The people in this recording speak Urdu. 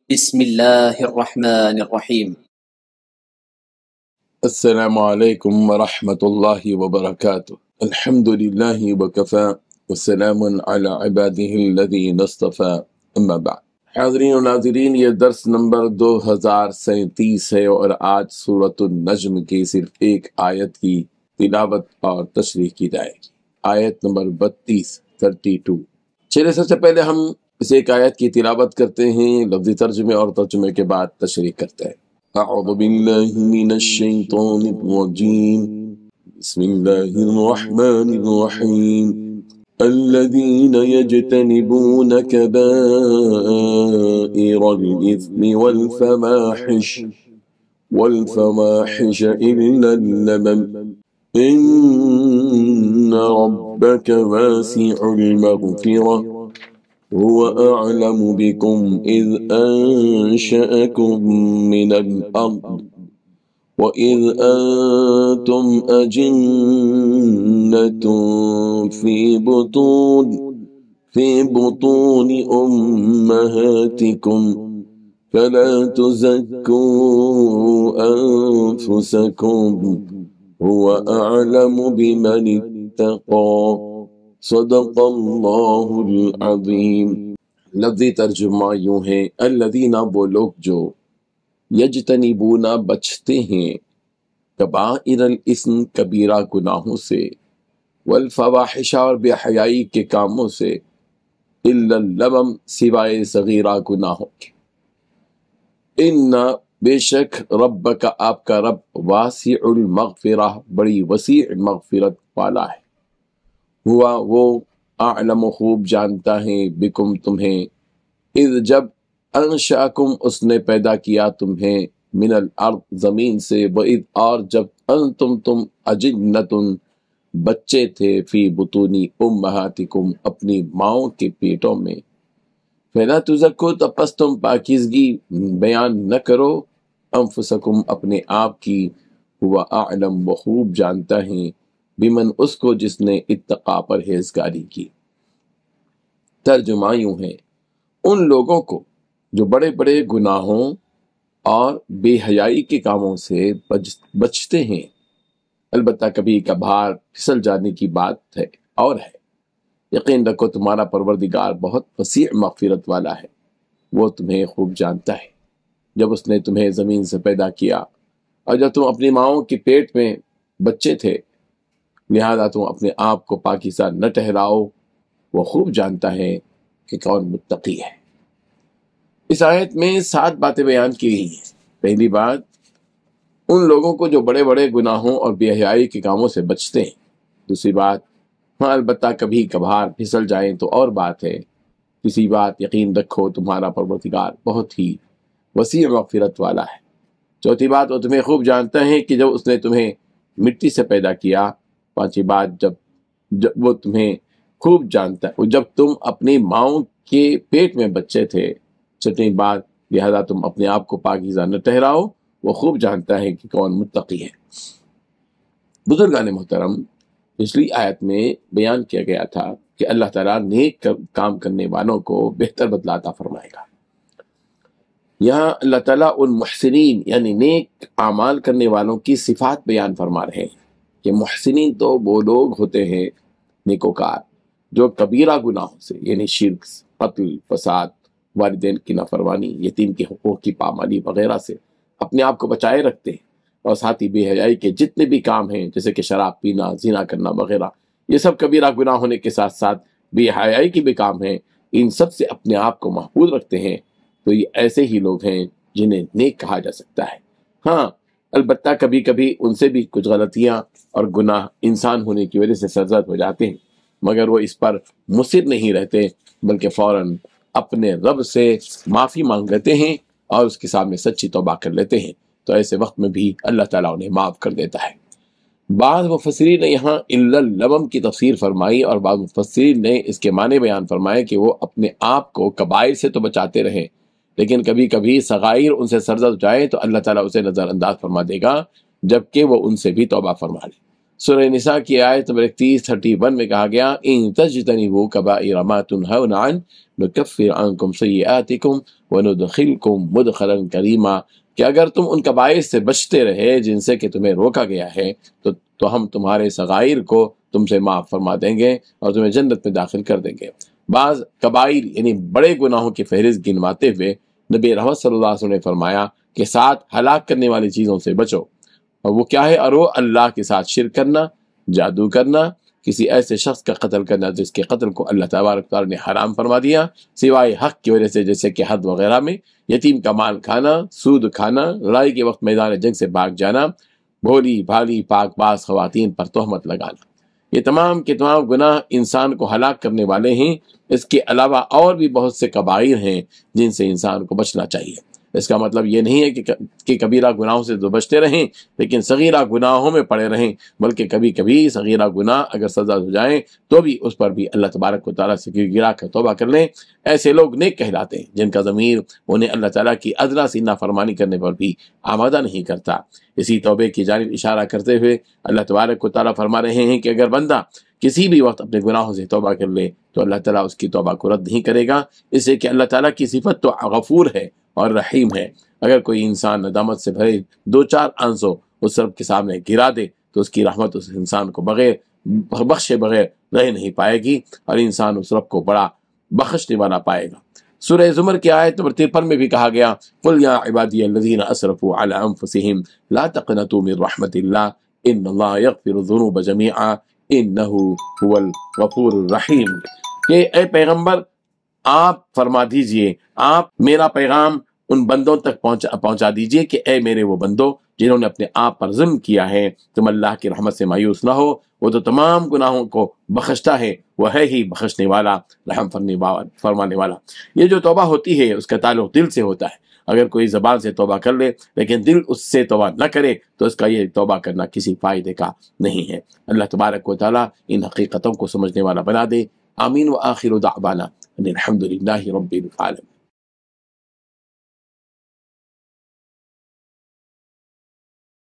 بسم الله الرحمن الرحيم. السلام عليكم ورحمة الله وبركاته. الحمد لله وكفى والسلام على عباده الذين اصطفى اما بعد. حاضرین و ناظرین، یہ درس نمبر 2037 ہے اور آج سورۃ النجم کی صرف ایک آیت کی تلاوت اور تشریح کی جائے گی، آیت نمبر 32۔ چلے سب سے پہلے ہم اس ایک آیت کی تلاوت کرتے ہیں، لفظی ترجمے اور ترجمے کے بعد تشریح کرتے ہیں۔ اعوذ باللہ من الشیطان الرجیم، بسم اللہ الرحمن الرحیم۔ الذين يجتنبون كبائر الإثم والفواحش إلا اللمم إن ربك واسع المغفرة هو أعلم بكم إذ أنشأكم من الأرض وَإِذْ أَنْتُمْ أَجِنَّةٌ في بطون أمهاتكم فلا تزكوا أنفسكم هو أعلم بمن اتقى صدق اللہ العظیم۔ لفظی ترجمہ یوں ہے، الذین، وہ لوگ جو یجتنبون، بچتے ہیں، کبائر الاسم، کبیرہ گناہوں سے، والفواحش، اور بے حیائی کے کاموں سے، الا اللمم، سوائے صغیرہ گناہوں کے۔ ان، بے شک، ربک، آپ کا رب، واسع المغفرہ، بڑی وسیع مغفرت والا ہے، ہوا، وہ، اعلم، خوب جانتا ہے، بکم، تمہیں، اذ، جب، انشأکم، اس نے پیدا کیا تمہیں، من الارض، زمین سے، وَإِذْ، اور جب، انتم، تم، اجنۃ، بچے تھے، فی بطون امہاتکم، اپنی ماؤں کے پیٹوں میں، فلا تزکو، تو پس تم پاکیزگی بیان نہ کرو، انفسکم، اپنے آپ کی، ہوا اعلم، وہ خوب جانتا ہے، بمن، اس کو جس نے اتقا، پرہیزگاری کی۔ ترجمہ یوں ہے، ان لوگوں کو جو بڑے بڑے گناہوں اور بے حیائی کے کاموں سے بچتے ہیں، البتہ کبھی کبھار پھسل جانے کی بات ہے اور ہے، یقین رکھو تمہارا پروردگار بہت وسیع مغفرت والا ہے، وہ تمہیں خوب جانتا ہے۔ جب اس نے تمہیں زمین سے پیدا کیا اور جب تم اپنی ماؤں کے پیٹ میں بچے تھے، لہذا تم اپنے آپ کو پاکیزہ نہ ٹھہراؤ، وہ خوب جانتا ہے کہ کون متقی ہے۔ اس آیت میں 7 باتیں بیان کی گئی ہیں۔ پہلی بات، ان لوگوں کو جو بڑے بڑے گناہوں اور بے حیائی کے کاموں سے بچتے ہیں۔ دوسری بات، ہاں البتہ کبھی کبھار پھسل جائیں تو اور بات ہے۔ تیسری بات، یقین رکھو تمہارا پروردگار بہت ہی وسیع مغفرت والا ہے۔ چوتھی بات، وہ تمہیں خوب جانتا ہے کہ جب اس نے تمہیں مٹی سے پیدا کیا۔ پانچویں بات، جب وہ تمہیں خوب جانتا ہے جب تم اپنی ماؤں کے پیٹ میں بچے تھے۔ چھٹی بات، لہذا تم اپنے آپ کو پاکیزہ نہ ٹھہراؤ، وہ خوب جانتا ہے کہ کون متقی ہے۔ بزرگان محترم، پچھلی آیت میں بیان کیا گیا تھا کہ اللہ تعالیٰ نیک کام کرنے والوں کو بہتر بدلہ عطا فرمائے گا۔ یہاں اللہ تعالیٰ ان محسنین یعنی نیک اعمال کرنے والوں کی صفات بیان فرما رہے ہیں کہ محسنین تو وہ لوگ ہوتے ہیں، نیکوکار، جو کبیرہ گناہوں سے یعنی شرک، قتل، فساد، والدین کی نافرمانی، یتیم کے حقوق کی پامالی وغیرہ سے اپنے آپ کو بچائے رکھتے ہیں، اور ساتھ ہی بے حیائی کے جتنے بھی کام ہیں جیسے کہ شراب پینا، زنا کرنا وغیرہ، یہ سب کبیرہ گناہ ہونے کے ساتھ ساتھ بے حیائی کے بھی کام ہیں، ان سب سے اپنے آپ کو محفوظ رکھتے ہیں، تو یہ ایسے ہی لوگ ہیں جنہیں نیک کہا جا سکتا ہے۔ ہاں البتہ کبھی کبھی ان سے بھی کچھ غلطیاں اور گناہ انسان ہونے کی وجہ سے سرزد ہو جاتے ہیں، مگر وہ اس پر مصر نہیں رہتے، بلکہ فوراً اپنے رب سے معافی مانگ لیتے ہیں اور اس کے سامنے سچی توبہ کر لیتے ہیں، تو ایسے وقت میں بھی اللہ تعالیٰ انہیں معاف کر دیتا ہے۔ بعض مفسرین نے یہاں الا اللمم کی تفسیر فرمائی، اور بعض مفسرین نے اس کے معنی بیان فرمائے کہ وہ اپنے آپ کو کبائر سے تو بچاتے رہیں، لیکن کبھی کبھی صغائر ان سے سرزد جائیں تو اللہ تعالیٰ اسے نظر انداز فرما دے گا، جبکہ وہ ان سے بھی توبہ فرما لے۔ سورہ نساء کی آیت نمبر 31 میں کہا گیا ان تجتنبوا کبائر ما تنہون عنہ نکفر عنکم سیئاتکم وندخلکم مدخلا کریما، کہ اگر تم ان کبائر سے بچتے رہے جن سے کہ تمہیں روکا گیا ہے تو ہم تمہارے صغائر کو تم سے معاف فرما دیں گے اور تمہیں جنت میں داخل کر دیں گے۔ بعض کبائر یعنی بڑے گناہوں کی فہرست گنواتے ہوئے نبی رحمت صلی اللہ علیہ وسلم نے فرمایا کہ 7 ہلاک کرنے والی چیزوں سے بچو، اور وہ کیا ہے؟ اور وہ اللہ کے ساتھ شرک کرنا، جادو کرنا، کسی ایسے شخص کا قتل کرنا جس کے قتل کو اللہ تبارک تعالیٰ نے حرام فرما دیا سوائے حق کی وجہ سے، جیسے کہ حد وغیرہ میں، یتیم کا مال کھانا، سود کھانا، لڑائی کے وقت میدان جنگ سے بھاگ جانا، بھولی بھالی پاک باز خواتین پر تہمت لگانا۔ یہ تمام کے تمام گناہ انسان کو ہلاک کرنے والے ہیں۔ اس کے علاوہ اور بھی بہت سے کبائر ہیں جن سے انسان کو بچنا چاہیے۔ اس کا مطلب یہ نہیں ہے کہ کبیرہ گناہوں سے تو بچتے رہیں لیکن صغیرہ گناہوں میں پڑے رہیں، بلکہ کبھی کبھی صغیرہ گناہ اگر سزا ہو جائیں تو بھی اس پر بھی اللہ تبارک و تعالیٰ سے گرا کر توبہ کر لیں۔ ایسے لوگ نیک کہلاتے ہیں جن کا ضمیر انہیں اللہ تعالیٰ کی ادنا سی نافرمانی کرنے پر بھی آمادہ نہیں کرتا۔ اسی توبے کی جانب اشارہ کرتے ہوئے اللہ تبارک و تعالیٰ فرما رہے ہیں کہ اگر بندہ کسی بھی وقت اپنے گناہوں سے توبہ کر لے تو اللہ تعالیٰ اس کی توبہ کو رد نہیں کرے گا، اس سے کہ اللہ تعالیٰ کی صفت تو غفور ہے اور رحیم ہے۔ اگر کوئی انسان ندامت سے بھرے 2-4 آنسو اس رب کے سامنے گرا دے تو اس کی رحمت اس انسان کو بخشے بغیر رہ نہیں پائے گی، اور انسان اس رب کو بڑا بخشنے والا پائے گا۔ سورہ زمر کی آیت نمبر 53 میں بھی کہا گیا قل یا عبادی الذین اسرفوا علی انفسہم لا تقنطوا من رحمت اللہ ان اللہ یغفر الذنوب جمیعا انہ هو الغفور الرحیم، کہ اے پیغمبر آپ فرما دیجئے، آپ میرا پیغام ان بندوں تک پہنچا دیجئے کہ اے میرے وہ بندوں جنہوں نے اپنے آپ پر ظلم کیا ہے، تم اللہ کی رحمت سے مایوس نہ ہو، وہ تو تمام گناہوں کو بخشتا ہے، وہ ہے ہی بخشنے والا، رحم فرمانے والا۔ یہ جو توبہ ہوتی ہے اس کا تعلق دل سے ہوتا ہے۔ اگر کوئی زبان سے توبہ کر لے لیکن دل اس سے توبہ نہ کرے تو اس کا یہ توبہ کرنا کسی فائدے کا نہیں ہے۔ اللہ تبارک و تعالیٰ ان حقیقتوں کو سمجھنے والا بنا دے۔ آمین۔ وآخر دعوانا ان الحمد للہ رب العالمین۔